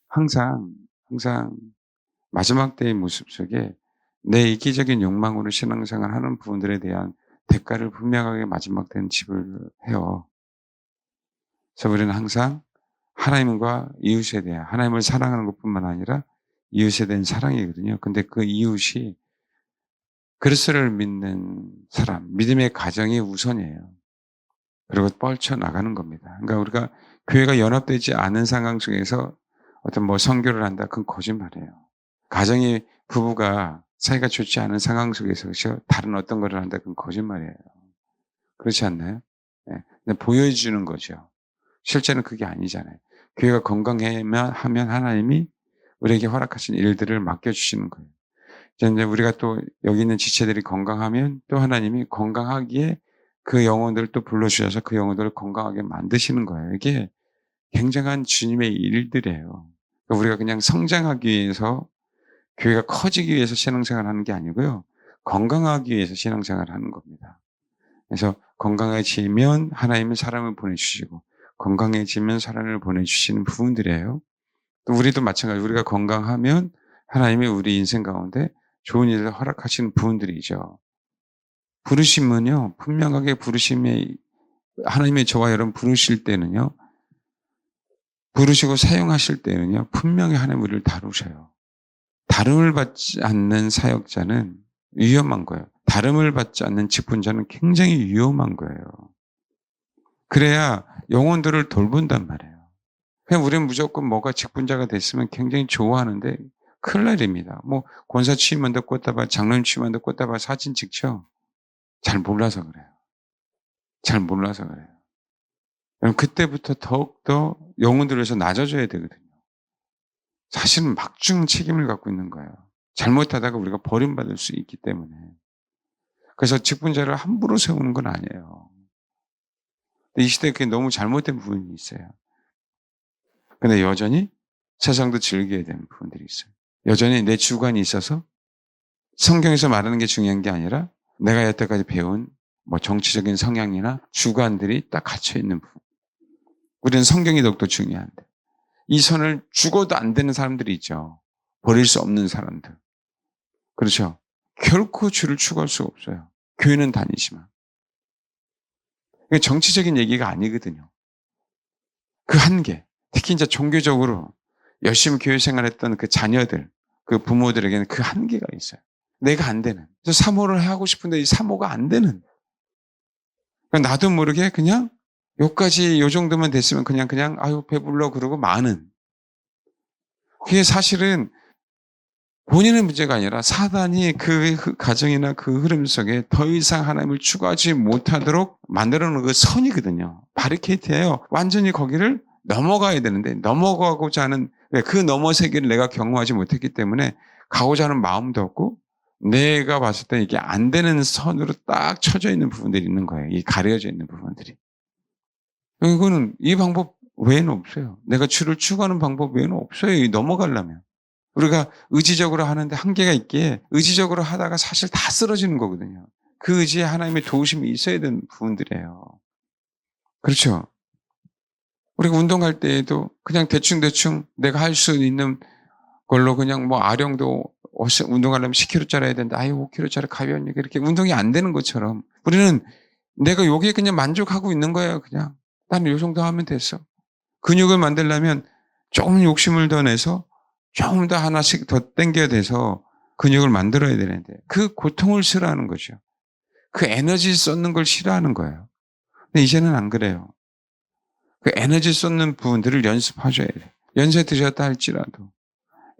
항상 마지막 때의 모습 속에 내 이기적인 욕망으로 신앙생활 하는 부분들에 대한 대가를 분명하게 마지막 때는 지불해요. 그래서 우리는 항상 하나님과 이웃에 대한 하나님을 사랑하는 것뿐만 아니라 이웃에 대한 사랑이거든요. 근데 그 이웃이 그리스도를 믿는 사람, 믿음의 가정이 우선이에요. 그리고 뻗쳐나가는 겁니다. 그러니까 우리가 교회가 연합되지 않은 상황 속에서 어떤 선교를 한다, 그건 거짓말이에요. 가정이 부부가 사이가 좋지 않은 상황 속에서 다른 어떤 거를 한다, 그건 거짓말이에요. 그렇지 않나요? 예. 근데 보여주는 거죠. 실제는 그게 아니잖아요. 교회가 건강하면 하나님이 우리에게 허락하신 일들을 맡겨주시는 거예요. 이제 우리가 또 여기 있는 지체들이 건강하면 또 하나님이 건강하기에 그 영혼들을 또 불러주셔서 그 영혼들을 건강하게 만드시는 거예요. 이게 굉장한 주님의 일들이에요. 그러니까 우리가 그냥 성장하기 위해서 교회가 커지기 위해서 신앙생활 하는 게 아니고요. 건강하기 위해서 신앙생활 하는 겁니다. 그래서 건강해지면 하나님은 사람을 보내주시고 건강해지면 사람을 보내주시는 부분들이에요. 또 우리도 마찬가지로 우리가 건강하면 하나님이 우리 인생 가운데 좋은 일을 허락하시는 부분들이죠. 부르심은요, 분명하게 부르심에 하나님이 저와 여러분 부르실 때는요, 부르시고 사용하실 때는요, 분명히 하나님 우리를 다루셔요. 다름을 받지 않는 사역자는 위험한 거예요. 다름을 받지 않는 직분자는 굉장히 위험한 거예요. 그래야 영혼들을 돌본단 말이에요. 그냥 우리는 무조건 뭐가 직분자가 됐으면 굉장히 좋아하는데 큰일 날입니다. 권사 취임한다 꽃다발, 장로님 취임한다 꽃다발 사진 찍죠? 잘 몰라서 그래요. 잘 몰라서 그래요. 그럼 그때부터 더욱더 영혼들을 위해서 낮아져야 되거든요. 사실은 막중 책임을 갖고 있는 거예요. 잘못하다가 우리가 버림받을 수 있기 때문에. 그래서 직분자를 함부로 세우는 건 아니에요. 근데 이 시대에 그게 너무 잘못된 부분이 있어요. 근데 여전히 세상도 즐겨야 되는 부분들이 있어요. 여전히 내 주관이 있어서 성경에서 말하는 게 중요한 게 아니라 내가 여태까지 배운 정치적인 성향이나 주관들이 딱 갇혀 있는 부분. 우리는 성경이 더욱더 중요한데. 이 선을 죽어도 안 되는 사람들이 있죠. 버릴 수 없는 사람들. 그렇죠? 결코 주를 추구할 수 없어요. 교회는 다니지만. 정치적인 얘기가 아니거든요. 그 한계. 특히 이제 종교적으로 열심히 교회 생활했던 그 자녀들, 그 부모들에게는 그 한계가 있어요. 내가 안 되는. 그래서 사모를 하고 싶은데 이 사모가 안 되는. 나도 모르게 그냥 요까지 요 정도만 됐으면 그냥 아유 배불러 그러고 마는. 그게 사실은 본인의 문제가 아니라 사단이 그 가정이나 그 흐름 속에 더 이상 하나님을 추구하지 못하도록 만들어 놓은 그 선이거든요. 바리케이트예요. 완전히 거기를 넘어가야 되는데 넘어가고자 하는 그 너머 세계를 내가 경험하지 못했기 때문에 가고자 하는 마음도 없고 내가 봤을 때 이게 안 되는 선으로 딱 쳐져 있는 부분들이 있는 거예요. 이 가려져 있는 부분들이. 이거는 이 방법 외에는 없어요. 내가 주를 추구하는 방법 외에는 없어요. 이 넘어가려면. 우리가 의지적으로 하는데 한계가 있기에 의지적으로 하다가 사실 다 쓰러지는 거거든요. 그 의지에 하나님의 도우심이 있어야 되는 부분들이에요. 그렇죠? 우리가 운동할 때에도 그냥 대충 내가 할 수 있는 걸로 그냥 아령도 운동하려면 10kg짜리 해야 된다. 5kg짜리 가벼우니까 이렇게 운동이 안 되는 것처럼 우리는 내가 여기에 그냥 만족하고 있는 거예요. 그냥 나는 이 정도 하면 됐어. 근육을 만들려면 조금 욕심을 더 내서 조금 더 하나씩 더 땡겨야 돼서 근육을 만들어야 되는데 그 고통을 싫어하는 거죠. 그 에너지 쏟는 걸 싫어하는 거예요. 근데 이제는 안 그래요. 그 에너지 쏟는 부분들을 연습하셔야 돼요. 연세 드셨다 할지라도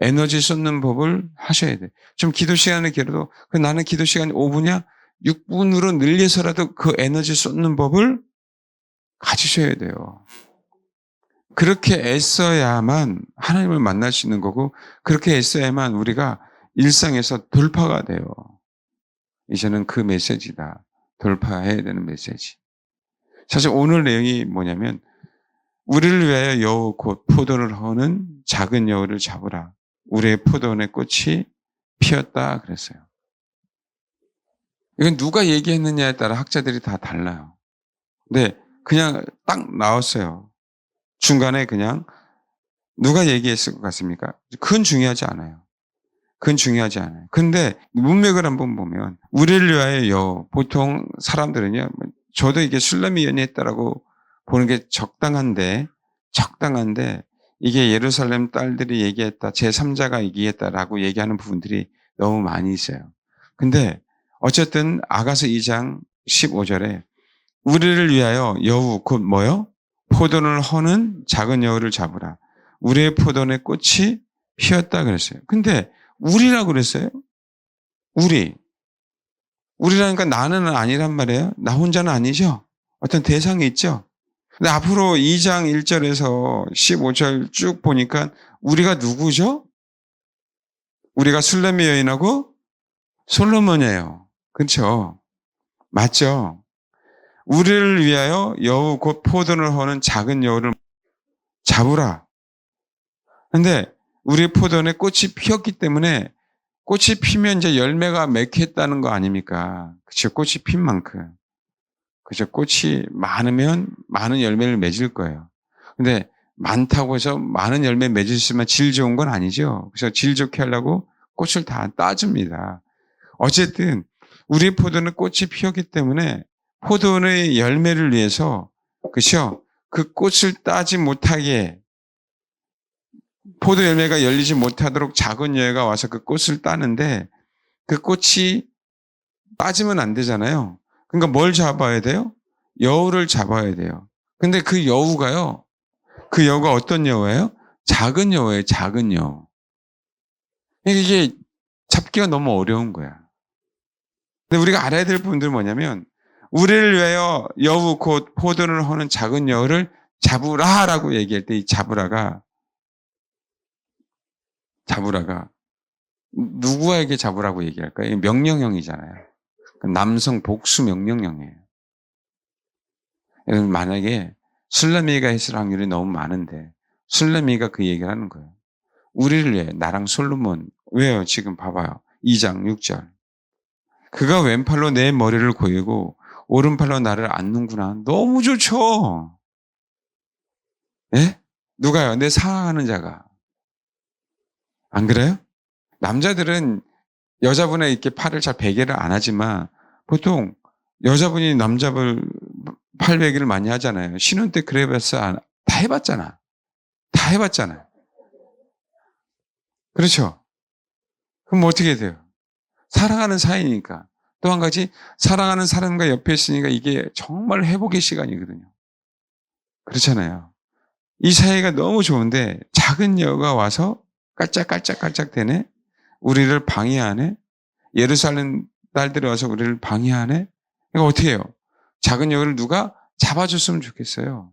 에너지 쏟는 법을 하셔야 돼요. 좀 기도 시간을 길어도 나는 기도 시간이 5분이야? 6분으로 늘려서라도 그 에너지 쏟는 법을 가지셔야 돼요. 그렇게 애써야만 하나님을 만날 수 있는 거고 그렇게 애써야만 우리가 일상에서 돌파가 돼요. 이제는 그 메시지다. 돌파해야 되는 메시지. 사실 오늘 내용이 뭐냐면 우리를 위하여 여호 곧 포도를 허는 작은 여호를 잡으라. 우리의 포도원의 꽃이 피었다 그랬어요. 이건 누가 얘기했느냐에 따라 학자들이 다 달라요. 근데 그냥 딱 나왔어요. 중간에 그냥 누가 얘기했을 것 같습니까? 그건 중요하지 않아요. 그건 중요하지 않아요. 근데 문맥을 한번 보면 우리를 위하여 보통 사람들은요. 저도 이게 술람이 연애했다라고 보는 게 적당한데 이게 예루살렘 딸들이 얘기했다. 제3자가 얘기했다라고 얘기하는 부분들이 너무 많이 있어요. 근데 어쨌든 아가서 2장 15절에 우리를 위하여 여우 곧 뭐요? 포도를 허는 작은 여우를 잡으라. 우리의 포도원의 꽃이 피었다 그랬어요. 근데 우리라고 그랬어요. 우리라니까 나는 아니란 말이에요. 나 혼자는 아니죠. 어떤 대상이 있죠. 근데 앞으로 2장 1절에서 15절 쭉 보니까 우리가 누구죠? 우리가 술렘의 여인하고 솔로몬이에요. 그렇죠? 맞죠? 우리를 위하여 여우 곧 포도를 허는 작은 여우를 잡으라. 근데 우리 포도원에 꽃이 피었기 때문에 꽃이 피면 이제 열매가 맺겠다는 거 아닙니까? 그렇죠. 꽃이 핀 만큼. 그죠. 꽃이 많으면 많은 열매를 맺을 거예요. 근데 많다고 해서 많은 열매 맺을 수 있으면 질 좋은 건 아니죠. 그래서 질 좋게 하려고 꽃을 다 따줍니다. 어쨌든 우리 포도는 꽃이 피었기 때문에 포도원의 열매를 위해서 그렇죠. 그 꽃을 따지 못하게 포도 열매가 열리지 못하도록 작은 여우가 와서 그 꽃을 따는데 그 꽃이 빠지면 안 되잖아요. 그러니까 뭘 잡아야 돼요? 여우를 잡아야 돼요. 근데 그 여우가요. 그 여우가 어떤 여우예요? 작은 여우예요. 작은 여우. 이게 잡기가 너무 어려운 거야. 근데 우리가 알아야 될 부분들은 뭐냐면 우리를 위하여 여우 곧 포도를 허는 작은 여우를 잡으라라고 얘기할 때 이 잡으라가 누구에게 잡으라고 얘기할까요? 명령형이잖아요. 남성 복수 명령형이에요. 여러분 만약에 술래미가 했을 확률이 너무 많은데 술래미가 그 얘기를 하는 거예요. 우리를 위해 나랑 솔로몬 왜요? 지금 봐봐요. 2장 6절. 그가 왼팔로 내 머리를 고이고 오른팔로 나를 안는구나. 너무 좋죠. 예? 누가요? 내 사랑하는 자가. 안 그래요? 남자들은 여자분의 이렇게 팔을 잘 베개를 안 하지만 보통 여자분이 남자분 팔 베기를 많이 하잖아요. 신혼 때 그래봤어? 다 해봤잖아. 다 해봤잖아. 그렇죠? 그럼 어떻게 돼요? 사랑하는 사이니까. 또 한 가지 사랑하는 사람과 옆에 있으니까 이게 정말 회복의 시간이거든요. 그렇잖아요. 이 사이가 너무 좋은데 작은 여우가 와서 깔짝깔짝깔짝 대네. 우리를 방해하네. 예루살렘 딸들이 와서 우리를 방해하네. 이거 어떻게 해요? 작은 여우를 누가 잡아줬으면 좋겠어요.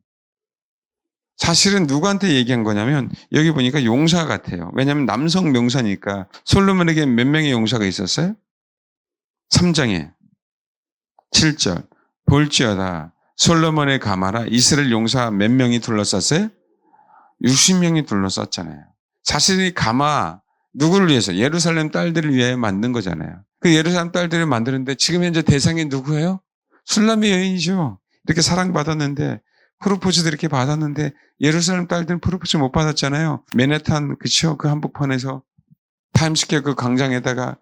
사실은 누구한테 얘기한 거냐면 여기 보니까 용사 같아요. 왜냐하면 남성 명사니까. 솔로몬에게 몇 명의 용사가 있었어요? 3장에 7절 볼지어다 솔로몬의 가마라 이스라엘 용사 몇 명이 둘러쌌어요? 60명이 둘러쌌잖아요. 사실 이 가마 누구를 위해서? 예루살렘 딸들을 위해 만든 거잖아요. 그 예루살렘 딸들을 만드는데 지금 현재 대상이 누구예요? 술람의 여인이죠. 이렇게 사랑받았는데 프로포즈도 이렇게 받았는데 예루살렘 딸들은 프로포즈 못 받았잖아요. 맨해튼 그쵸? 그 한복판에서 타임스퀘어 그 광장에다가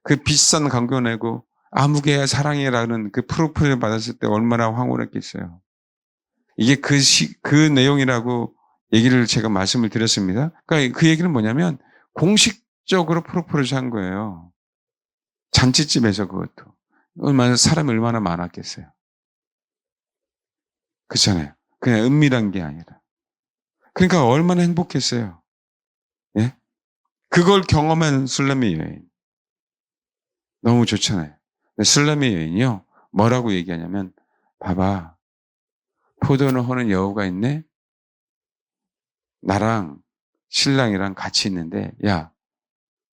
그 비싼 광고 내고 아무개야 사랑해라는 그 프로포즈를 받았을 때 얼마나 황홀했겠어요. 이게 그 내용이라고 얘기를 제가 말씀을 드렸습니다. 그러니까 그 얘기는 뭐냐면 공식적으로 프로포즈 한 거예요. 잔치집에서 그것도. 사람이 얼마나 많았겠어요. 그렇잖아요. 그냥 은밀한 게 아니라. 그러니까 얼마나 행복했어요. 예? 그걸 경험한 술람의 여인. 너무 좋잖아요. 술람의 여인이요. 뭐라고 얘기하냐면 봐봐. 포도는 허는 여우가 있네. 나랑 신랑이랑 같이 있는데 야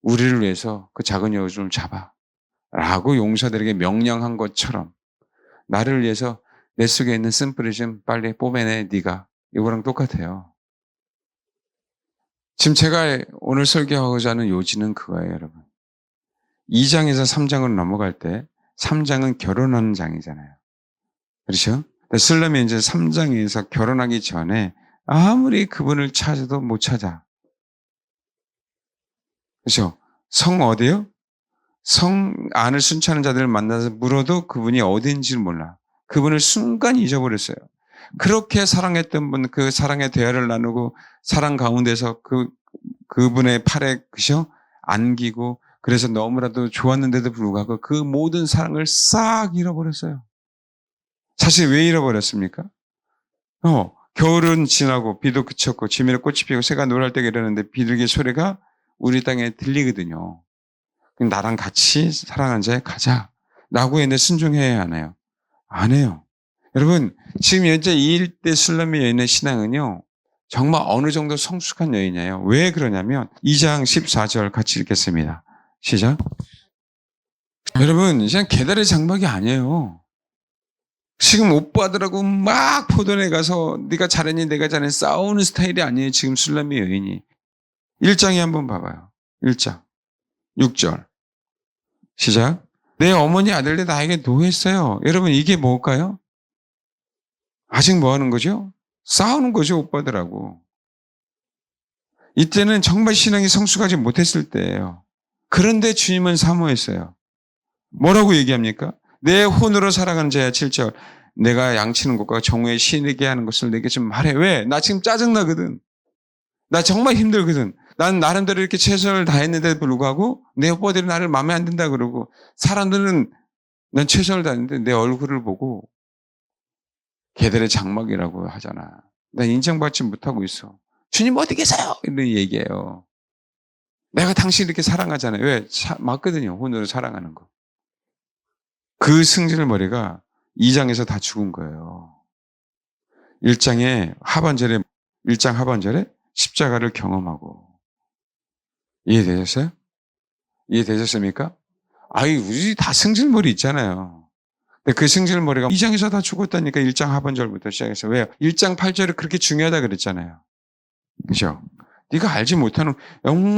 우리를 위해서 그 작은 여우 좀 잡아. 라고 용사들에게 명령한 것처럼 나를 위해서 내 속에 있는 쓴뿌리 좀 빨리 뽀매내 네가. 이거랑 똑같아요. 지금 제가 오늘 설교하고자 하는 요지는 그거예요, 여러분. 2장에서 3장으로 넘어갈 때 3장은 결혼하는 장이잖아요. 그렇죠? 슬람이 이제 3장에서 결혼하기 전에 아무리 그분을 찾아도 못 찾아. 그렇죠? 성 어디요? 성 안을 순찰하는 자들을 만나서 물어도 그분이 어디인지를 몰라. 그분을 순간 잊어버렸어요. 그렇게 사랑했던 분, 그 사랑의 대화를 나누고 사랑 가운데서 그분의 팔에 그죠? 안기고 그래서 너무나도 좋았는데도 불구하고 그 모든 사랑을 싹 잃어버렸어요. 사실 왜 잃어버렸습니까? 겨울은 지나고 비도 그쳤고 지면에 꽃이 피고 새가 노랄 때가 이러는데 비둘기 소리가 우리 땅에 들리거든요. 그럼 나랑 같이 사랑하는 자에 가자. 라고 했는데 순종해야 하나요? 안 해요. 여러분, 지금 현재 이 일대 술람미 여인의 신앙은요, 정말 어느 정도 성숙한 여인이에요. 왜 그러냐면, 2장 14절 같이 읽겠습니다. 시작. 여러분, 그냥 계달의 장막이 아니에요. 지금 오빠들하고 막 포도내 가서 네가 잘했니 내가 잘했니 싸우는 스타일이 아니에요. 지금 술람미 여인이. 1장에 한번 봐봐요. 1장 6절 시작. 내 어머니 아들들 나에게 노했어요. 여러분 이게 뭘까요? 아직 뭐 하는 거죠? 싸우는 거죠 오빠들하고. 이때는 정말 신앙이 성숙하지 못했을 때예요. 그런데 주님은 사모했어요. 뭐라고 얘기합니까? 내 혼으로 살아가는 자야 7절. 내가 양치는 것과 정오에 쉬게 하는 것을 내게 좀 말해. 왜? 나 지금 짜증나거든. 나 정말 힘들거든. 난 나름대로 이렇게 최선을 다했는데도 불구하고 내 오빠들이 나를 마음에 안 든다 그러고 사람들은 난 최선을 다했는데 내 얼굴을 보고 걔들의 장막이라고 하잖아. 난 인정받지 못하고 있어. 주님 어디 계세요? 이런 얘기예요. 내가 당신 이렇게 사랑하잖아요. 왜? 맞거든요. 혼으로 사랑하는 거. 그 승질머리가 2장에서 다 죽은 거예요. 1장 하반절에 십자가를 경험하고. 이해되셨어요? 이해되셨습니까? 우리 다 승질머리 있잖아요. 근데 그 승질머리가 2장에서 다 죽었다니까 1장 하반절부터 시작해서. 왜요? 1장 8절이 그렇게 중요하다 그랬잖아요. 그죠? 네가 알지 못하는,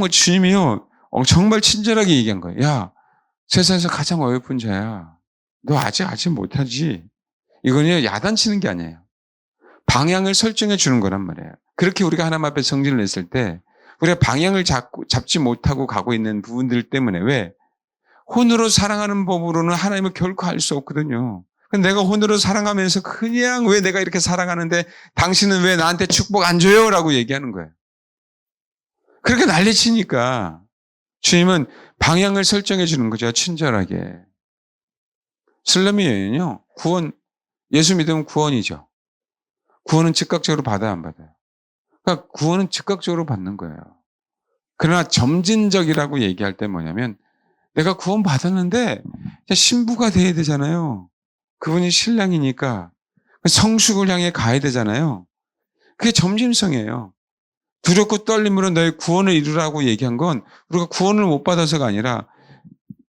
주님이요. 정말 친절하게 얘기한 거예요. 야, 세상에서 가장 어여쁜 자야. 너 아직 못하지. 이거는요, 야단치는 게 아니에요. 방향을 설정해 주는 거란 말이에요. 그렇게 우리가 하나님 앞에 성질을 냈을 때, 우리가 방향을 잡지 못하고 가고 있는 부분들 때문에 왜? 혼으로 사랑하는 법으로는 하나님을 결코 알 수 없거든요. 내가 혼으로 사랑하면서 그냥 왜 내가 이렇게 사랑하는데 당신은 왜 나한테 축복 안 줘요? 라고 얘기하는 거예요. 그렇게 난리치니까 주님은 방향을 설정해 주는 거죠. 친절하게. 슬람미 여인은요. 예수 믿으면 구원이죠. 구원은 즉각적으로 받아야 안 받아요? 그러니까 구원은 즉각적으로 받는 거예요. 그러나 점진적이라고 얘기할 때 뭐냐면 내가 구원 받았는데 신부가 돼야 되잖아요. 그분이 신랑이니까 성숙을 향해 가야 되잖아요. 그게 점진성이에요. 두렵고 떨림으로 너의 구원을 이루라고 얘기한 건 우리가 구원을 못 받아서가 아니라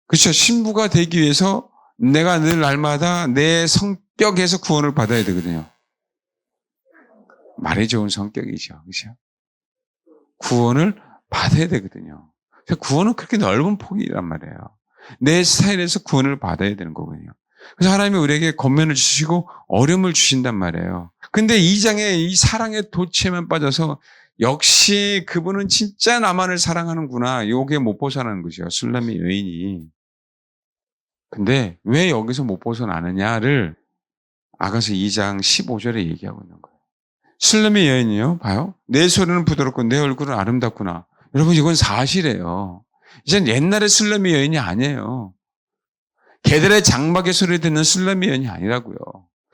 그렇죠. 신부가 되기 위해서 내가 늘 날마다 내 성격에서 구원을 받아야 되거든요. 말이 좋은 성격이죠. 그렇죠? 구원을 받아야 되거든요. 구원은 그렇게 넓은 폭이란 말이에요. 내 스타일에서 구원을 받아야 되는 거거든요. 그래서 하나님이 우리에게 권면을 주시고 어려움을 주신단 말이에요. 근데 2장에 이 사랑의 도취에만 빠져서 역시 그분은 진짜 나만을 사랑하는구나. 요게 못 벗어나는 거죠. 술람미 여인이. 근데 왜 여기서 못 벗어나느냐를 아가서 2장 15절에 얘기하고 있는 거예요. 술람미 여인이요. 봐요. 내 소리는 부드럽고 내 얼굴은 아름답구나. 여러분 이건 사실이에요. 이젠 옛날의 술람미 여인이 아니에요. 걔들의 장막의 소리 듣는 술람미 여인이 아니라고요.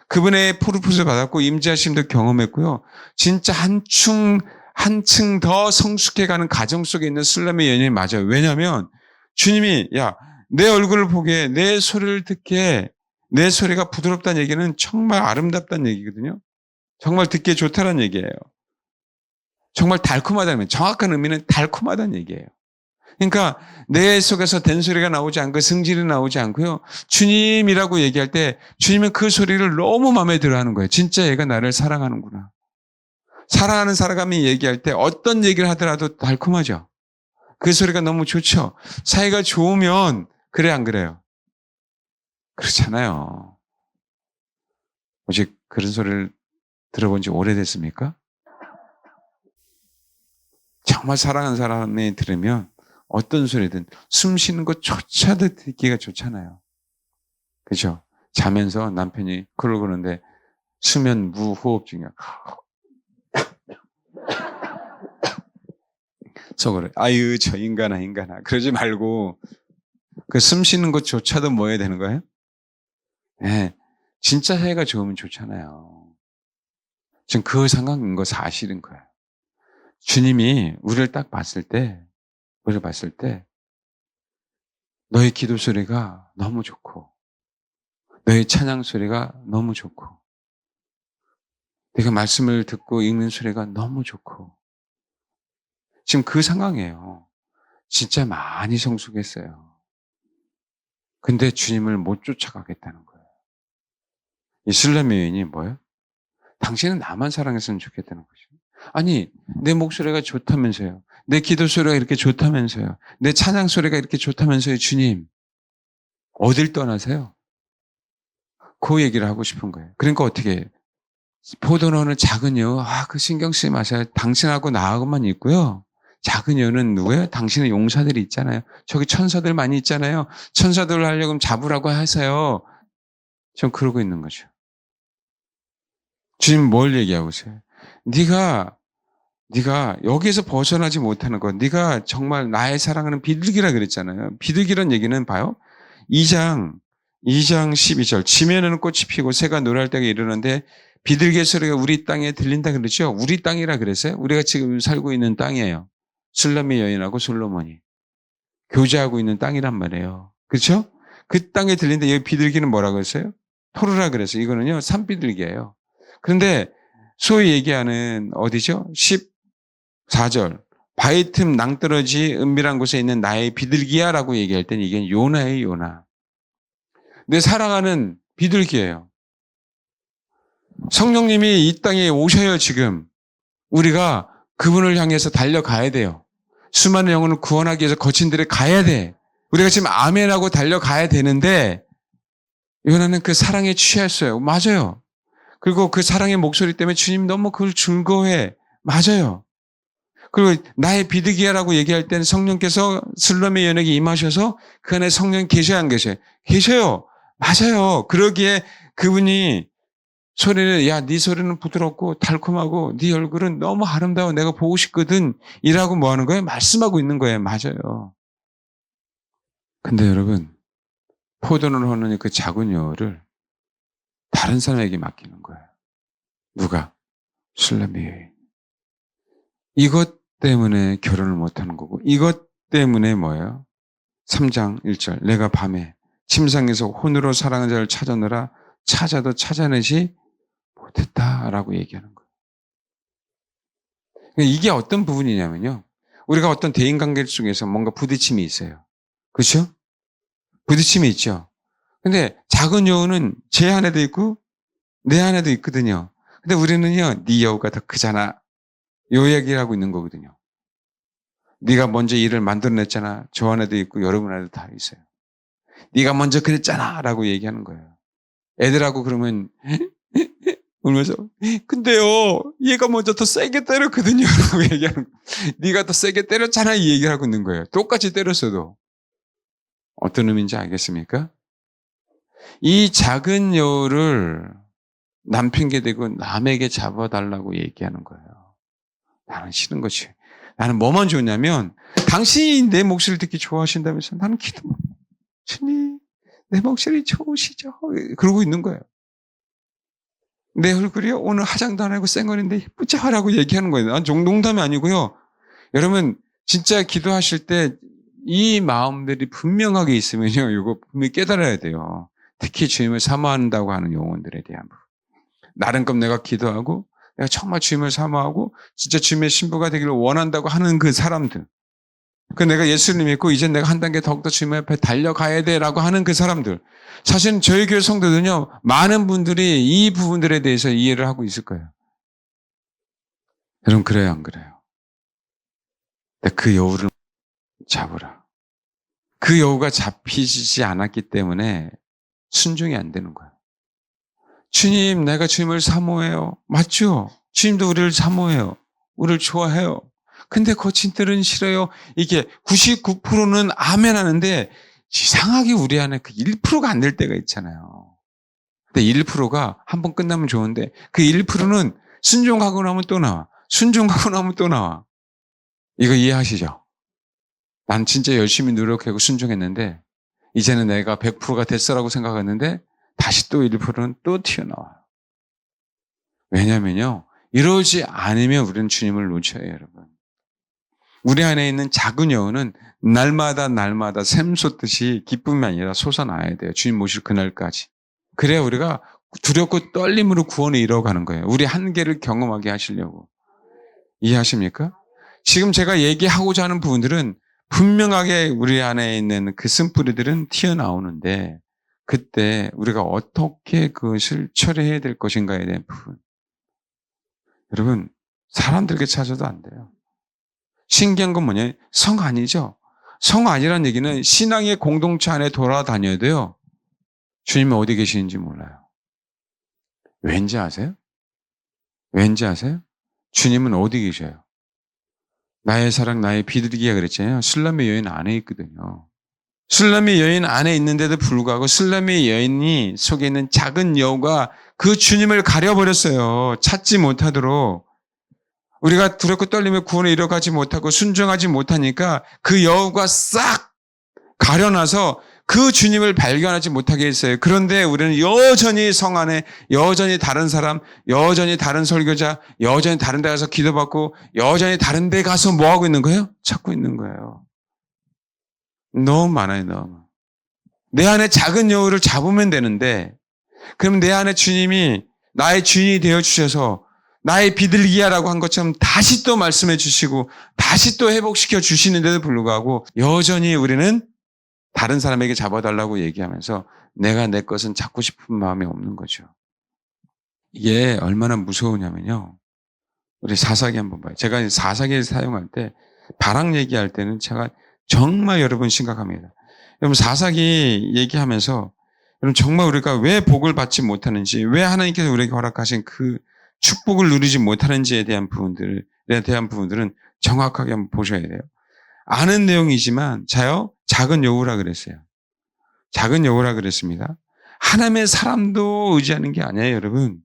그분의 포르푸스를 받았고 임재하심도 경험했고요. 진짜 한층 더 성숙해가는 가정 속에 있는 술람미 여인이 맞아요. 왜냐하면 주님이 내 얼굴을 보게 내 소리를 듣게 내 소리가 부드럽다는 얘기는 정말 아름답다는 얘기거든요. 정말 듣기에 좋다는 얘기예요. 정말 달콤하다는 정확한 의미는 달콤하다는 얘기예요. 그러니까 내 속에서 된소리가 나오지 않고 승질이 나오지 않고요. 주님이라고 얘기할 때 주님은 그 소리를 너무 마음에 들어하는 거예요. 진짜 얘가 나를 사랑하는구나. 사랑하는 사람이 얘기할 때 어떤 얘기를 하더라도 달콤하죠. 그 소리가 너무 좋죠. 사이가 좋으면 그래 안 그래요? 그렇잖아요. 오직 그런 소리를 들어본 지 오래됐습니까? 정말 사랑하는 사람이 들으면 어떤 소리든 숨 쉬는 것조차도 듣기가 좋잖아요. 그죠? 자면서 남편이 그러는데 수면 무호흡증이야. 속으로 아유 저 인간아 그러지 말고 그 숨 쉬는 것조차도 뭐 해야 되는 거예요? 네, 진짜 사이가 좋으면 좋잖아요. 지금 그 상황인 거 사실인 거예요. 주님이 우리를 봤을 때 너의 기도 소리가 너무 좋고 너의 찬양 소리가 너무 좋고 네가 말씀을 듣고 읽는 소리가 너무 좋고 지금 그 상황이에요. 진짜 많이 성숙했어요. 근데 주님을 못 쫓아가겠다는 거예요. 이 술람 여인이 뭐예요? 당신은 나만 사랑했으면 좋겠다는 거죠. 아니, 내 목소리가 좋다면서요. 내 기도 소리가 이렇게 좋다면서요. 내 찬양 소리가 이렇게 좋다면서요. 주님, 어딜 떠나세요? 그 얘기를 하고 싶은 거예요. 그러니까 어떻게 해요? 포도나무는 작은 여우, 그 신경 쓰지 마세요. 당신하고 나하고만 있고요. 작은 여우는 누구예요? 당신의 용사들이 있잖아요. 저기 천사들 많이 있잖아요. 천사들 하려고 잡으라고 하세요. 전 그러고 있는 거죠. 주님 뭘 얘기하고 있어요? 네가 여기에서 벗어나지 못하는 것, 네가 정말 나의 사랑하는 비둘기라 그랬잖아요. 비둘기란 얘기는 봐요. 2장 12절. 지면에는 꽃이 피고 새가 노랄 때가 이르는데 비둘기의 소리가 우리 땅에 들린다 그러죠. 우리 땅이라 그랬어요. 우리가 지금 살고 있는 땅이에요. 술람의 여인하고 솔로몬이 교제하고 있는 땅이란 말이에요. 그렇죠? 그 땅에 들린데 여기 비둘기는 뭐라고 했어요? 토르라 그랬어요. 이거는요 산비둘기예요. 그런데 소위 얘기하는 어디죠? 14절. 바위 틈 낭떠러지 은밀한 곳에 있는 나의 비둘기야라고 얘기할 때는 이게 요나예요, 요나. 내 사랑하는 비둘기예요. 성령님이 이 땅에 오셔요, 지금. 우리가 그분을 향해서 달려가야 돼요. 수많은 영혼을 구원하기 위해서 거친 데를 가야 돼. 우리가 지금 아멘하고 달려가야 되는데 요나는 그 사랑에 취했어요. 맞아요. 그리고 그 사랑의 목소리 때문에 주님 너무 그걸 즐거워해. 맞아요. 그리고 나의 비둘기야라고 얘기할 때는 성령께서 슬럼의 연역에 임하셔서 그 안에 성령이 계셔야 안 계셔요? 계셔요. 맞아요. 그러기에 그분이 소리를 네 소리는 부드럽고 달콤하고 네 얼굴은 너무 아름다워 내가 보고 싶거든 이라고 뭐 하는 거예요? 말씀하고 있는 거예요. 맞아요. 근데 여러분 포도는 하는 그 작은 여우를 다른 사람에게 맡기는 거예요. 누가? 술람의 여인. 이것 때문에 결혼을 못하는 거고 이것 때문에 뭐예요? 3장 1절 내가 밤에 침상에서 혼으로 사랑하는 자를 찾아내라 찾아도 찾아내지 못했다라고 얘기하는 거예요. 이게 어떤 부분이냐면요. 우리가 어떤 대인관계 속에서 뭔가 부딪힘이 있어요. 그렇죠? 부딪힘이 있죠. 근데 작은 여우는 제 안에도 있고 내 안에도 있거든요. 근데 우리는요. 네 여우가 더 크잖아. 요 얘기를 하고 있는 거거든요. 네가 먼저 일을 만들어냈잖아. 저 안에도 있고 여러분 안에도 다 있어요. 네가 먼저 그랬잖아 라고 얘기하는 거예요. 애들하고 그러면 울면서 근데요 얘가 먼저 더 세게 때렸거든요 라고 얘기하는 거예요. 네가 더 세게 때렸잖아 이 얘기를 하고 있는 거예요. 똑같이 때렸어도. 어떤 의미인지 알겠습니까? 이 작은 여우를 남 핑계대고 남에게 잡아달라고 얘기하는 거예요. 나는 싫은 것이. 나는 뭐만 좋냐면 당신이 내 목소리를 듣기 좋아하신다면서 나는 기도. 주님 내 목소리 좋으시죠? 그러고 있는 거예요. 내 얼굴이 오늘 화장도 안 하고 쌩얼인데 예쁘지? 라고 얘기하는 거예요. 난 농담이 아니고요. 여러분 진짜 기도하실 때 이 마음들이 분명하게 있으면요. 이거 분명히 깨달아야 돼요. 특히 주님을 사모한다고 하는 영혼들에 대한 부분. 나름껏 내가 기도하고 내가 정말 주님을 사모하고 진짜 주님의 신부가 되기를 원한다고 하는 그 사람들. 그 내가 예수를 믿고 이제 내가 한 단계 더욱더 주님 앞에 달려가야 돼라고 하는 그 사람들. 사실은 저희 교회 성도들은요. 많은 분들이 이 부분들에 대해서 이해를 하고 있을 거예요. 여러분 그래요 안 그래요? 근데 그 여우를 잡으라. 그 여우가 잡히지 않았기 때문에 순종이 안 되는 거예요. 주님 내가 주님을 사모해요. 맞죠? 주님도 우리를 사모해요. 우리를 좋아해요. 근데 거친 들은 싫어요. 이게 99%는 아멘 하는데 이상하게 우리 안에 그 1%가 안 될 때가 있잖아요. 근데 1%가 한 번 끝나면 좋은데 그 1%는 순종하고 나면 또 나와. 순종하고 나면 또 나와. 이거 이해하시죠? 난 진짜 열심히 노력하고 순종했는데 이제는 내가 100%가 됐어라고 생각했는데 다시 또 1%는 또 튀어나와요. 왜냐면요. 이러지 않으면 우리는 주님을 놓쳐요, 여러분. 우리 안에 있는 작은 여호는 날마다 날마다 샘솟듯이 기쁨이 아니라 솟아나야 돼요. 주님 모실 그날까지. 그래야 우리가 두렵고 떨림으로 구원을 이뤄가는 거예요. 우리 한계를 경험하게 하시려고. 이해하십니까? 지금 제가 얘기하고자 하는 부분들은 분명하게 우리 안에 있는 그 쓴뿌리들은 튀어나오는데 그때 우리가 어떻게 그것을 처리해야 될 것인가에 대한 부분. 여러분, 사람들에게 찾아도 안 돼요. 신기한 건 뭐냐? 성 아니죠? 성 아니란 얘기는 신앙의 공동체 안에 돌아다녀도요. 주님은 어디 계시는지 몰라요. 왠지 아세요? 왠지 아세요? 주님은 어디 계셔요? 나의 사랑, 나의 비둘기가 그랬잖아요. 술람의 여인 안에 있거든요. 술람의 여인 안에 있는데도 불구하고 술람의 여인이 속에 있는 작은 여우가 그 주님을 가려버렸어요. 찾지 못하도록. 우리가 두렵고 떨리며 구원에 이뤄가지 못하고 순종하지 못하니까 그 여우가 싹 가려놔서 그 주님을 발견하지 못하게 했어요. 그런데 우리는 여전히 성 안에 여전히 다른 사람, 여전히 다른 설교자, 여전히 다른 데 가서 기도받고 여전히 다른 데 가서 뭐 하고 있는 거예요? 찾고 있는 거예요. 너무 많아요, 너무. 내 안에 작은 여우를 잡으면 되는데 그럼 내 안에 주님이 나의 주인이 되어주셔서 나의 비둘기야라고 한 것처럼 다시 또 말씀해 주시고 다시 또 회복시켜 주시는데도 불구하고 여전히 우리는 다른 사람에게 잡아달라고 얘기하면서 내가 내 것은 잡고 싶은 마음이 없는 거죠. 이게 얼마나 무서우냐면요. 우리 사사기 한번 봐요. 제가 사사기를 사용할 때 바락 얘기할 때는 제가 정말 여러분 심각합니다. 여러분 사사기 얘기하면서 여러분 정말 우리가 왜 복을 받지 못하는지 왜 하나님께서 우리에게 허락하신 그 축복을 누리지 못하는지에 대한 부분들은 정확하게 한번 보셔야 돼요. 아는 내용이지만 자요 작은 여우라 그랬어요. 작은 여우라 그랬습니다. 하나님의 사람도 의지하는 게 아니에요, 여러분.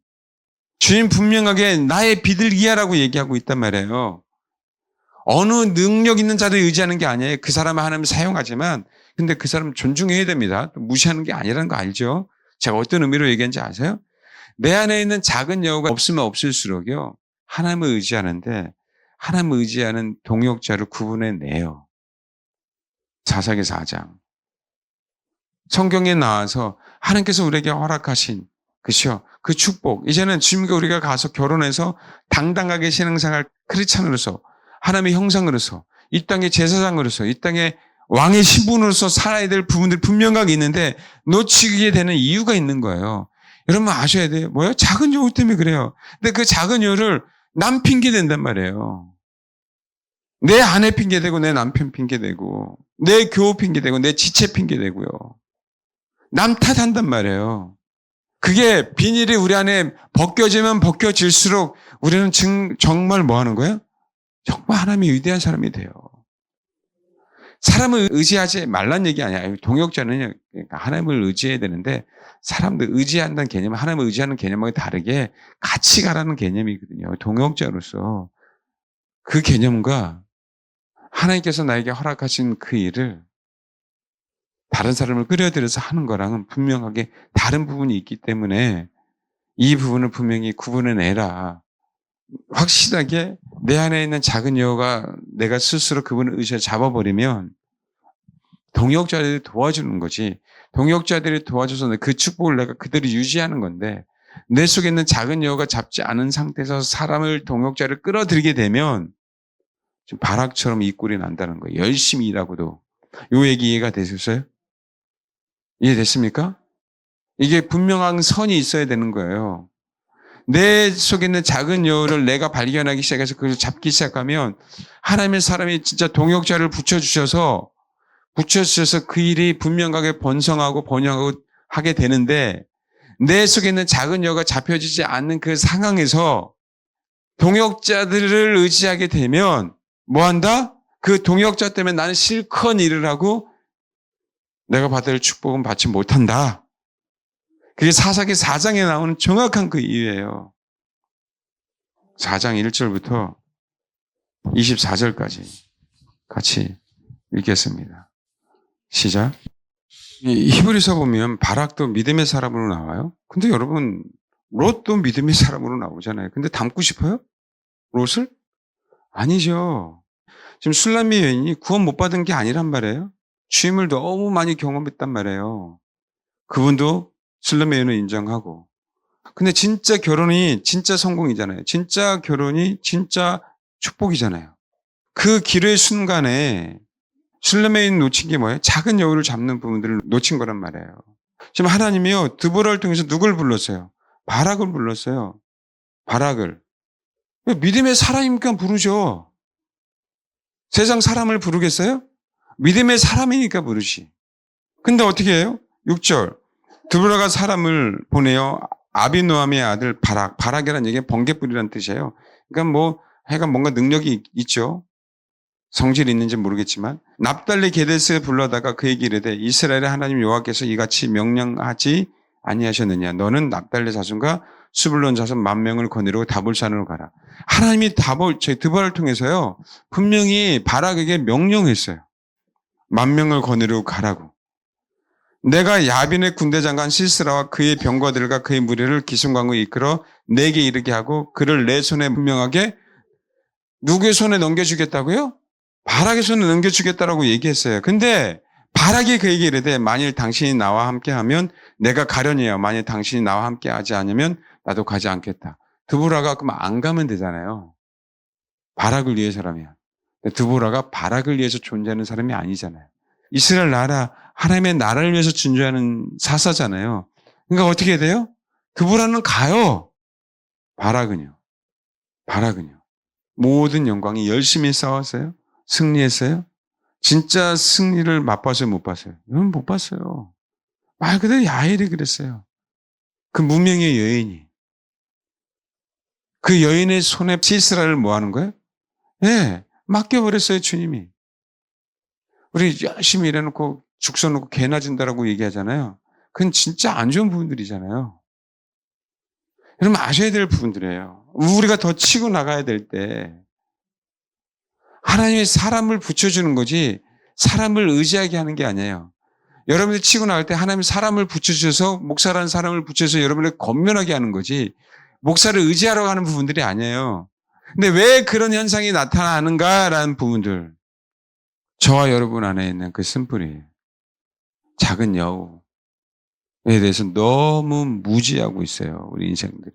주님 분명하게 나의 비둘기야라고 얘기하고 있단 말이에요. 어느 능력 있는 자를 의지하는 게 아니에요. 그 사람을 하나님을 사용하지만 근데 그 사람 존중해야 됩니다. 무시하는 게 아니라는 거 알죠? 제가 어떤 의미로 얘기하는지 아세요? 내 안에 있는 작은 여우가 없으면 없을수록요. 하나님을 의지하는데 하나님을 의지하는 동역자를 구분해내요. 사사기 4장. 성경에 나와서 하나님께서 우리에게 허락하신 그렇죠? 그 축복. 이제는 주님과 우리가 가서 결혼해서 당당하게 신앙생활 크리스찬으로서 하나님의 형상으로서 이 땅의 제사장으로서 이 땅의 왕의 신분으로서 살아야 될 부분들이 분명하게 있는데 놓치게 되는 이유가 있는 거예요. 여러분 아셔야 돼요. 뭐요? 작은 여우 때문에 그래요. 근데 그 작은 여우를 남 핑계 댄단 말이에요. 내 아내 핑계대고 내 남편 핑계대고 내 교우 핑계대고 내 지체 핑계대고요. 남 탓한단 말이에요. 그게 비닐이 우리 안에 벗겨지면 벗겨질수록 우리는 정말 뭐 하는 거예요? 정말 하나님이 위대한 사람이 돼요. 사람을 의지하지 말란 얘기 아니야. 동역자는 하나님을 의지해야 되는데 사람들 의지한다는 개념은 하나님을 의지하는 개념하고 다르게 같이 가라는 개념이거든요. 동역자로서 그 개념과 하나님께서 나에게 허락하신 그 일을 다른 사람을 끌어들여서 하는 거랑은 분명하게 다른 부분이 있기 때문에 이 부분을 분명히 구분해내라. 확실하게 내 안에 있는 작은 여우가 내가 스스로 그분을 의지해 잡아버리면 동역자들이 도와주는 거지. 동역자들이 도와줘서 그 축복을 내가 그대로 유지하는 건데 내 속에 있는 작은 여우가 잡지 않은 상태에서 사람을 동역자를 끌어들이게 되면 지금 바락처럼 이 꼴이 난다는 거예요. 열심히 일하고도. 요 얘기 이해가 되셨어요? 이해됐습니까? 이게 분명한 선이 있어야 되는 거예요. 내 속에 있는 작은 여우를 내가 발견하기 시작해서 그걸 잡기 시작하면 하나님의 사람이 진짜 동역자를 붙여주셔서 그 일이 분명하게 번성하고 번영하고 하게 되는데 내 속에 있는 작은 여우가 잡혀지지 않는 그 상황에서 동역자들을 의지하게 되면 뭐한다? 그 동역자 때문에 나는 실컷 일을 하고 내가 받을 축복은 받지 못한다. 그게 사사기 4장에 나오는 정확한 그 이유예요. 4장 1절부터 24절까지 같이 읽겠습니다. 시작. 히브리서 보면 바락도 믿음의 사람으로 나와요. 근데 여러분 롯도 믿음의 사람으로 나오잖아요. 근데 닮고 싶어요? 롯을? 아니죠. 지금 술람미 여인이 구원 못 받은 게 아니란 말이에요. 주임을 너무 많이 경험했단 말이에요. 그분도 술람미 여인을 인정하고. 근데 진짜 결혼이 진짜 성공이잖아요. 진짜 결혼이 진짜 축복이잖아요. 그 기회의 순간에 술람미 여인 놓친 게 뭐예요? 작은 여우를 잡는 부분들을 놓친 거란 말이에요. 지금 하나님이요, 드보라를 통해서 누굴 불렀어요? 바락을 불렀어요. 바락을. 믿음의 사람이니까 부르죠. 세상 사람을 부르겠어요? 믿음의 사람이니까 부르시. 근데 어떻게 해요? 6절. 드보라가 사람을 보내요. 아비노함의 아들 바락. 바락이라는 얘기는 번개불이라는 뜻이에요. 그러니까 뭐 해가 뭔가 능력이 있죠. 성질이 있는지 모르겠지만 납달리 게데스에 불러다가 그에게 이르되 이스라엘의 하나님 여호와께서 이같이 명령하지 아니하셨느냐. 너는 납달리 자손과 수불론 자손 10,000명을 거느리고 다볼산으로 가라. 하나님이 드보라를 통해서요. 분명히 바락에게 명령했어요. 10,000명을 거느리고 가라고. 내가 야빈의 군대 장관 시스라와 그의 병거들과 그의 무리를 기순강으로 이끌어 내게 이르게 하고 그를 내 손에 분명하게 누구의 손에 넘겨주겠다고요? 바락의 손에 넘겨주겠다라고 얘기했어요. 근데 바락이 그에게 이르되 만일 당신이 나와 함께하면 내가 가려니요. 만일 당신이 나와 함께하지 않으면 나도 가지 않겠다. 드보라가 그럼 안 가면 되잖아요. 바락을 위해서라면. 드보라가 바락을 위해서 존재하는 사람이 아니잖아요. 이스라엘 나라, 하나님의 나라를 위해서 존재하는 사사잖아요. 그러니까 어떻게 돼요? 드보라는 가요. 바락은요. 모든 영광이 열심히 싸웠어요. 승리했어요. 진짜 승리를 맛봤어요, 못 봤어요? 이건 못 봤어요. 말 그대로 야엘이 그랬어요. 그 무명의 여인이. 그 여인의 손에 시스라를 뭐 하는 거예요? 네, 맡겨버렸어요, 주님이. 우리 열심히 일해놓고 죽 써놓고 개나 준다라고 얘기하잖아요. 그건 진짜 안 좋은 부분들이잖아요. 여러분 아셔야 될 부분들이에요. 우리가 더 치고 나가야 될 때 하나님의 사람을 붙여주는 거지 사람을 의지하게 하는 게 아니에요. 여러분들 치고 나갈 때 하나님 사람을 붙여주셔서 목사라는 사람을 붙여서 여러분을 건면하게 하는 거지 목사를 의지하러 가는 부분들이 아니에요. 근데 왜 그런 현상이 나타나는가라는 부분들 저와 여러분 안에 있는 그 쓴뿌리예요. 작은 여우에 대해서 너무 무지하고 있어요. 우리 인생들이.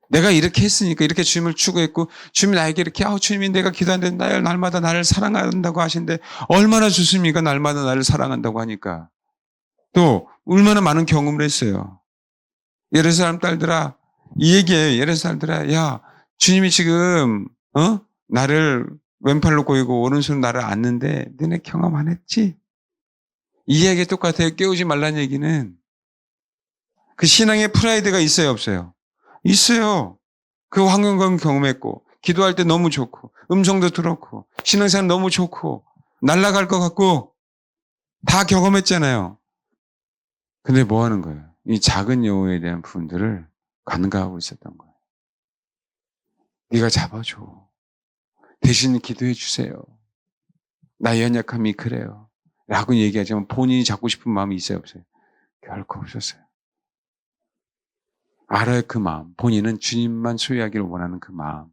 내가 이렇게 했으니까 이렇게 주님을 추구했고 주님이 나에게 이렇게 주님이 내가 기도하는데 날마다 나를 사랑한다고 하신데 얼마나 좋습니까? 날마다 나를 사랑한다고 하니까. 또 얼마나 많은 경험을 했어요. 예루살렘 딸들아 이 얘기예요. 예루살렘 딸들아 야 주님이 지금 나를 왼팔로 꼬이고 오른손으로 나를 안는데 너네 경험 안 했지? 이 이야기 똑같아요. 깨우지 말라는 얘기는. 그 신앙의 프라이드가 있어요 없어요? 있어요. 그 환경감 경험했고 기도할 때 너무 좋고 음성도 들었고 신앙생활 너무 좋고 날아갈 것 같고 다 경험했잖아요. 근데 뭐 하는 거예요? 이 작은 여호에 대한 부분들을 간과하고 있었던 거예요. 네가 잡아줘. 대신 기도해 주세요. 나의 연약함이 그래요. 라고 얘기하지만 본인이 잡고 싶은 마음이 있어요 없어요? 결코 없었어요. 알아요 그 마음. 본인은 주님만 소유하기를 원하는 그 마음.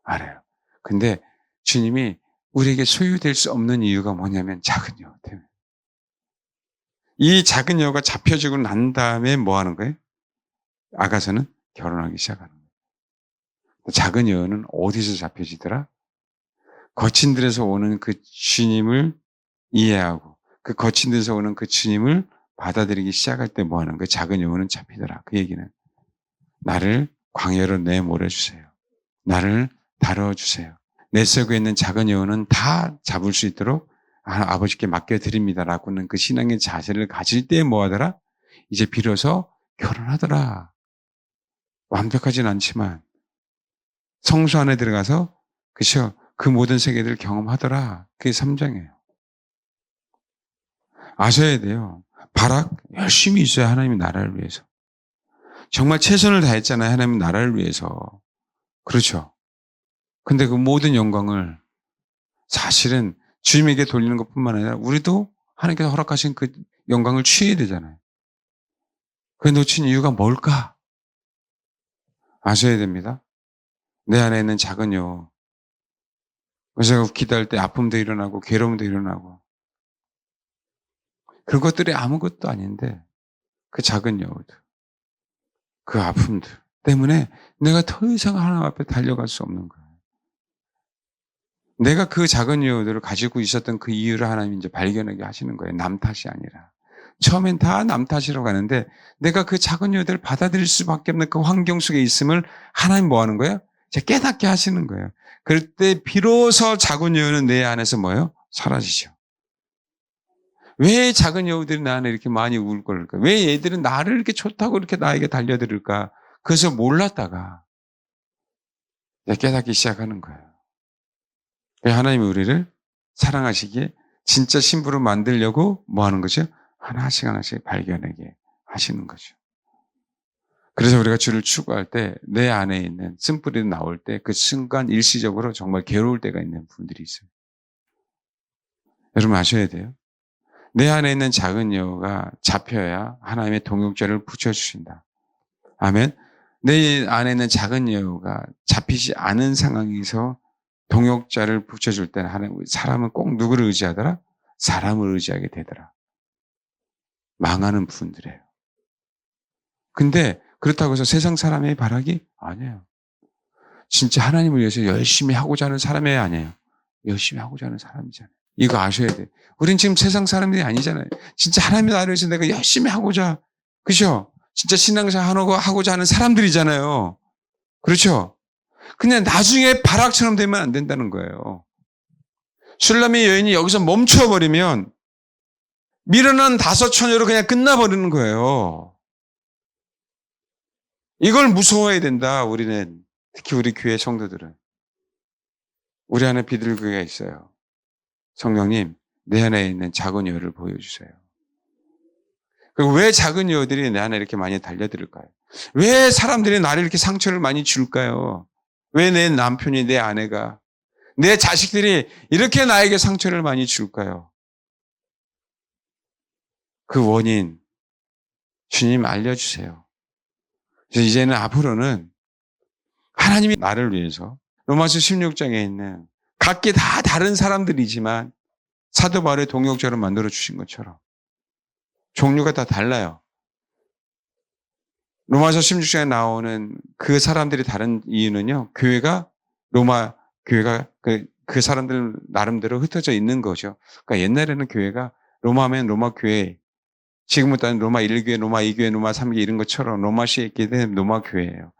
알아요. 근데 주님이 우리에게 소유될 수 없는 이유가 뭐냐면 작은 여호 때문에. 이 작은 여호가 잡혀지고 난 다음에 뭐 하는 거예요? 아가서는 결혼하기 시작하는 거예요. 작은 여호는 어디서 잡혀지더라? 거친 데서 오는 그 주님을 이해하고 그 거친 데서 오는 그 주님을 받아들이기 시작할 때 뭐 하는 거예요? 작은 여호는 잡히더라. 그 얘기는 나를 광야로 내몰아 주세요. 나를 다뤄주세요. 내 속에 있는 작은 여호는 다 잡을 수 있도록 아버지께 맡겨드립니다라고는 그 신앙의 자세를 가질 때 뭐하더라? 이제 비로소 결혼하더라. 완벽하진 않지만 성소 안에 들어가서 그쵸? 그 모든 세계들을 경험하더라. 그게 3장이에요. 아셔야 돼요. 바락 열심히 있어요. 하나님의 나라를 위해서. 정말 최선을 다했잖아요. 하나님의 나라를 위해서. 그렇죠. 근데 그 모든 영광을 사실은 주님에게 돌리는 것뿐만 아니라 우리도 하나님께서 허락하신 그 영광을 취해야 되잖아요. 그 놓친 이유가 뭘까? 아셔야 됩니다. 내 안에 있는 작은 여호. 그래서 기도할 때 아픔도 일어나고 괴로움도 일어나고 그런 것들이 아무것도 아닌데 그 작은 여호들, 그 아픔들 때문에 내가 더 이상 하나님 앞에 달려갈 수 없는 거예요. 내가 그 작은 여호들을 가지고 있었던 그 이유를 하나님이 이제 발견하게 하시는 거예요. 남 탓이 아니라. 처음엔 다 남 탓이라고 하는데 내가 그 작은 여호들을 받아들일 수밖에 없는 그 환경 속에 있음을 하나님 뭐 하는 거예요? 이제 깨닫게 하시는 거예요. 그럴 때 비로소 작은 여호는 내 안에서 뭐예요? 사라지죠. 왜 작은 여우들이 나 안에 이렇게 많이 울거릴까? 왜 얘들은 나를 이렇게 좋다고 이렇게 나에게 달려들을까? 그래서 몰랐다가 깨닫기 시작하는 거예요. 하나님이 우리를 사랑하시기에 진짜 신부로 만들려고 뭐 하는 거죠? 하나씩 하나씩 발견하게 하시는 거죠. 그래서 우리가 주를 추구할 때 내 안에 있는 쓴뿌리가 나올 때 그 순간 일시적으로 정말 괴로울 때가 있는 분들이 있어요. 여러분 아셔야 돼요. 내 안에 있는 작은 여호가 잡혀야 하나님의 동역자를 붙여주신다. 아멘. 내 안에 있는 작은 여호가 잡히지 않은 상황에서 동역자를 붙여줄 때는 하나님, 사람은 꼭 누구를 의지하더라? 사람을 의지하게 되더라. 망하는 분들이에요. 근데 그렇다고 해서 세상 사람의 바라기? 아니에요. 진짜 하나님을 위해서 열심히 하고자 하는 사람이 아니에요. 열심히 하고자 하는 사람이잖아요. 이거 아셔야 돼요. 우린 지금 세상 사람들이 아니잖아요. 진짜 하나님의 나라를 위해서 내가 열심히 하고자, 그죠? 진짜 신앙생활 하고자 하는 사람들이잖아요. 그렇죠? 그냥 나중에 바락처럼 되면 안 된다는 거예요. 슐람의 여인이 여기서 멈춰버리면 미련한 5처녀로 그냥 끝나버리는 거예요. 이걸 무서워해야 된다, 우리는. 특히 우리 교회 성도들은. 우리 안에 비둘기가 있어요. 성령님, 내 안에 있는 작은 여호를 보여주세요. 그리고 왜 작은 여호들이 내 안에 이렇게 많이 달려들을까요? 왜 사람들이 나를 이렇게 상처를 많이 줄까요? 왜 내 남편이, 내 아내가, 내 자식들이 이렇게 나에게 상처를 많이 줄까요? 그 원인, 주님 알려주세요. 그래서 이제는 앞으로는 하나님이 나를 위해서 로마서 16장에 있는 각기 다 다른 사람들이지만 사도 바울의 동역자로 만들어 주신 것처럼 종류가 다 달라요. 로마서 16장에 나오는 그 사람들이 다른 이유는요. 로마 교회가 그 사람들 나름대로 흩어져 있는 거죠. 그러니까 옛날에는 교회가 로마면 로마 교회, 지금부터는 로마 1교회, 로마 2교회, 로마 3교회 이런 것처럼 로마시에 있게 된 로마 교회예요.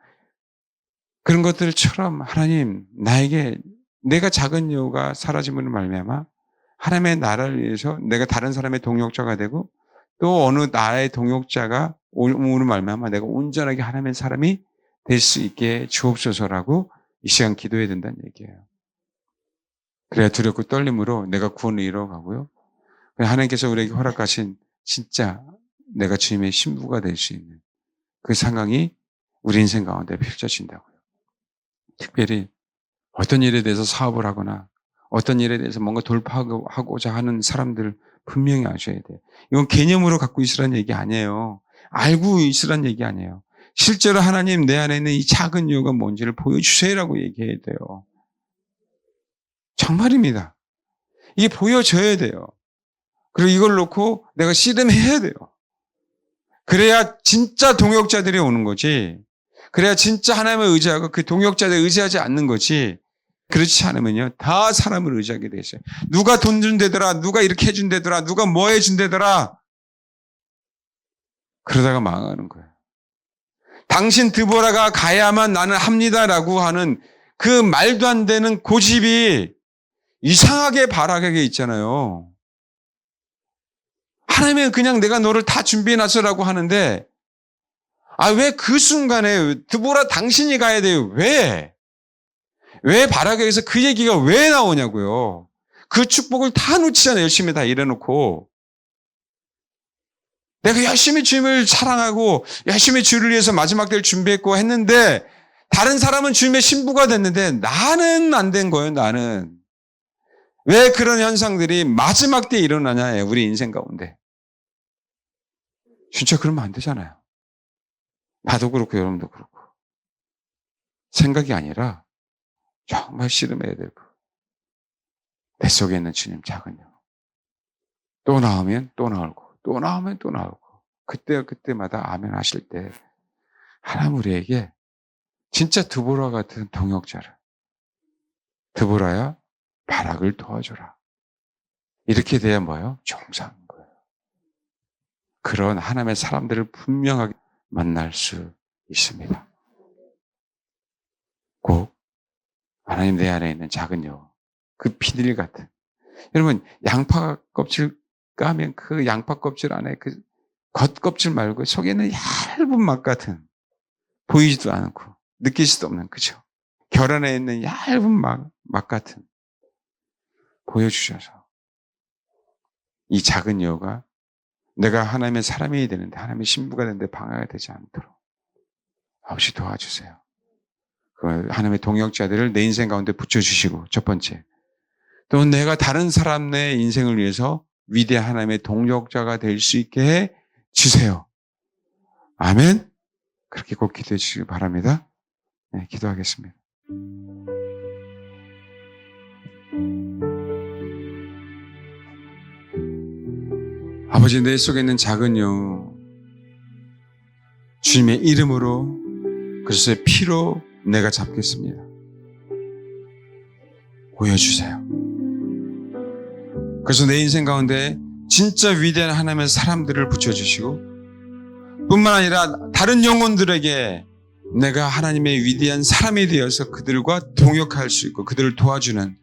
그런 것들처럼 하나님 나에게 내가 작은 여호가 사라짐으로 말미암아 하나님의 나라를 위해서 내가 다른 사람의 동역자가 되고 또 어느 나의 동역자가 오므로 말미암아 내가 온전하게 하나님의 사람이 될 수 있게 주옵소서라고 이 시간 기도해야 된다는 얘기예요. 그래야 두렵고 떨림으로 내가 구원을 이루어가고요. 하나님께서 우리에게 허락하신 진짜 내가 주님의 신부가 될 수 있는 그 상황이 우리 인생 가운데 펼쳐진다고요. 특별히 어떤 일에 대해서 사업을 하거나 어떤 일에 대해서 뭔가 돌파하고자 하는 사람들 분명히 아셔야 돼요. 이건 개념으로 갖고 있으라는 얘기 아니에요. 알고 있으라는 얘기 아니에요. 실제로 하나님 내 안에 있는 이 작은 이유가 뭔지를 보여주세요라고 얘기해야 돼요. 정말입니다. 이게 보여져야 돼요. 그리고 이걸 놓고 내가 씨름해야 돼요. 그래야 진짜 동역자들이 오는 거지. 그래야 진짜 하나님을 의지하고 그 동역자들 의지하지 않는 거지. 그렇지 않으면요. 다 사람을 의지하게 돼 있어요. 누가 돈 준대더라. 누가 이렇게 해준대더라. 누가 뭐 해준대더라. 그러다가 망하는 거예요. 당신 드보라가 가야만 나는 합니다라고 하는 그 말도 안 되는 고집이 이상하게 발악하게 있잖아요. 하나님은 그냥 내가 너를 다 준비해놨어라고 하는데 왜 그 순간에 드보라 당신이 가야 돼요? 왜? 왜 바라기에서 그 얘기가 왜 나오냐고요. 그 축복을 다 놓치잖아요. 열심히 다 일해놓고. 내가 열심히 주님을 사랑하고 열심히 주를 위해서 마지막 때를 준비했고 했는데 다른 사람은 주님의 신부가 됐는데 나는 안 된 거예요. 나는. 왜 그런 현상들이 마지막 때에 일어나냐, 우리 인생 가운데. 진짜 그러면 안 되잖아요. 나도 그렇고 여러분도 그렇고. 생각이 아니라 정말 씨름해야 되고 내 속에 있는 주님 작은 영. 또 나오면 또 나오고 또 나오면 또 나오고 그때마다 아멘 하실 때 하나님 우리에게 진짜 드보라 같은 동역자를 드보라야 바락을 도와줘라. 이렇게 돼야 뭐예요? 정상인 거예요. 그런 하나님의 사람들을 분명하게 만날 수 있습니다. 꼭 하나님 내 안에 있는 작은 여, 그 피들 같은. 여러분 양파 껍질 까면 그 양파 껍질 안에 그 겉껍질 말고 속에 있는 얇은 맛 같은 보이지도 않고 느낄 수도 없는 그죠? 결 안에 있는 얇은 맛 같은 보여주셔서 이 작은 여가 내가 하나님의 사람이 되는데 하나님의 신부가 되는데 방해가 되지 않도록 아버지 도와주세요. 그 하나님의 동역자들을 내 인생 가운데 붙여주시고 첫 번째 또 내가 다른 사람의 인생을 위해서 위대한 하나님의 동역자가 될 수 있게 해 주세요. 아멘. 그렇게 꼭 기도해 주시기 바랍니다. 네, 기도하겠습니다. 아버지 내 속에 있는 작은 영 주님의 이름으로 그리스도의 피로 내가 잡겠습니다. 보여주세요. 그래서 내 인생 가운데 진짜 위대한 하나님의 사람들을 붙여주시고 뿐만 아니라 다른 영혼들에게 내가 하나님의 위대한 사람이 되어서 그들과 동역할 수 있고 그들을 도와주는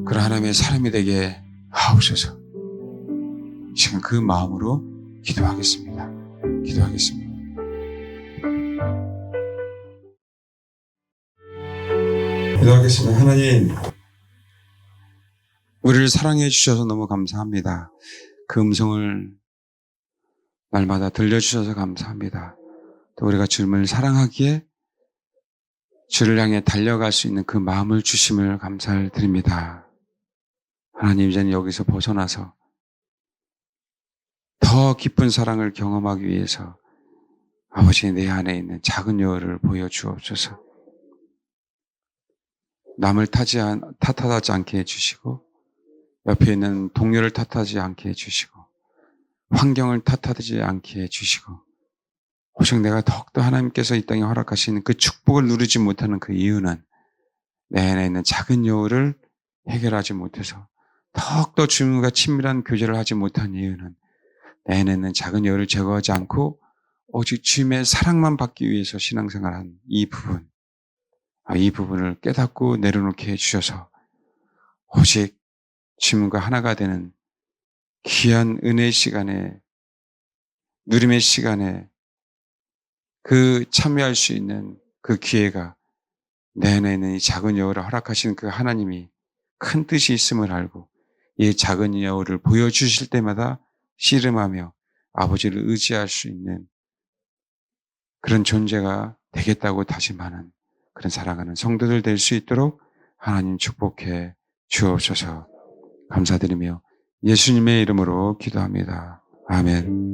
그런 하나님의 사람이 되게 하옵소서. 지금 그 마음으로 기도하겠습니다. 기도하겠습니다. 기도하겠습니다. 하나님, 우리를 사랑해 주셔서 너무 감사합니다. 그 음성을 날마다 들려주셔서 감사합니다. 또 우리가 주님을 사랑하기에 주를 향해 달려갈 수 있는 그 마음을 주심을 감사를 드립니다. 하나님, 이제는 여기서 벗어나서 더 깊은 사랑을 경험하기 위해서 아버지 내 안에 있는 작은 여를 보여주옵소서. 남을 탓하지 않게 해주시고 옆에 있는 동료를 탓하지 않게 해주시고 환경을 탓하지 않게 해주시고 오직 내가 더욱더 하나님께서 이 땅에 허락하시는 그 축복을 누리지 못하는 그 이유는 내 안에 있는 작은 여우를 해결하지 못해서 더욱더 주님과 친밀한 교제를 하지 못한 이유는 내 안에 있는 작은 여우를 제거하지 않고 오직 주님의 사랑만 받기 위해서 신앙생활한 이 부분을 깨닫고 내려놓게 해주셔서 오직 주님과 하나가 되는 귀한 은혜의 시간에 누림의 시간에 그 참여할 수 있는 그 기회가 내 안에 있는 이 작은 여우를 허락하신 그 하나님이 큰 뜻이 있음을 알고 이 작은 여우를 보여주실 때마다 씨름하며 아버지를 의지할 수 있는 그런 존재가 되겠다고 다짐하는 그런 사랑하는 성도들 될 수 있도록 하나님 축복해 주옵소서. 감사드리며 예수님의 이름으로 기도합니다. 아멘.